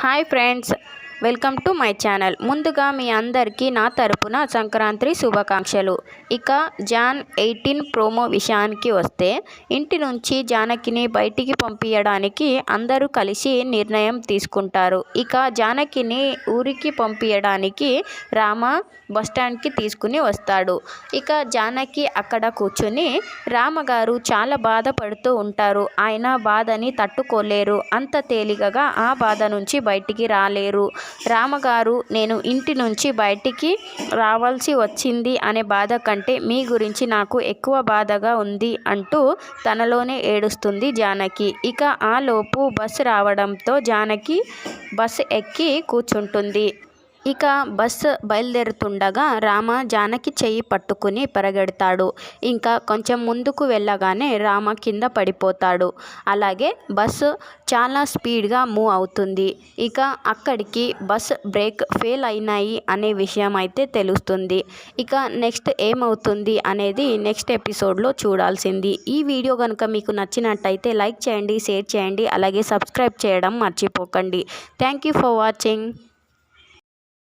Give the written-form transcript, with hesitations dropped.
Hi friends, welcome to my channel. ముందుగా మీ అందరికీ నా తరపున సంక్రాంతి శుభాకాంక్షలు. ఇక జాన్ 18 ప్రోమో విషయానికి వస్తే, ఇంటి నుంచి జానకిని బయటికి పంపించడానికి అందరూ కలిసి నిర్ణయం తీసుకుంటారు. ఇక జానకిని ఊరికి పంపించడానికి రామ బస్టాండ్కి తీసుకుని వస్తాడు. ఇక జానకి అక్కడ కూర్చుని రామగారు చాలా బాధపడుతూ ఉంటారు. ఆయన బాధని తట్టుకోలేరు. అంత తేలికగా ఆ బాధ నుంచి బయటికి రాలేరు. రామగారు, నేను ఇంటి నుంచి బయటికి రావాల్సి వచ్చింది అనే బాధ కంటే మీ గురించి నాకు ఎక్కువ బాధగా ఉంది అంటూ తనలోనే ఏడుస్తుంది జానకి. ఇక ఆలోపు బస్సు రావడంతో జానకి బస్సు ఎక్కి కూర్చుంటుంది. ఇక బస్సు బయలుదేరుతుండగా రామ జానకి చెయ్యి పట్టుకుని పరిగెడతాడు. ఇంకా కొంచెం ముందుకు వెళ్ళగానే రామ కింద పడిపోతాడు. అలాగే బస్సు చాలా స్పీడ్గా మూవ్ అవుతుంది. ఇక అక్కడికి బస్ బ్రేక్ ఫెయిల్ అయినాయి అనే విషయం అయితే తెలుస్తుంది. ఇక నెక్స్ట్ ఏమవుతుంది అనేది నెక్స్ట్ ఎపిసోడ్లో చూడాల్సింది. ఈ వీడియో కనుక మీకు నచ్చినట్టయితే లైక్ చేయండి, షేర్ చేయండి, అలాగే సబ్స్క్రైబ్ చేయడం మర్చిపోకండి. Thank you for watching.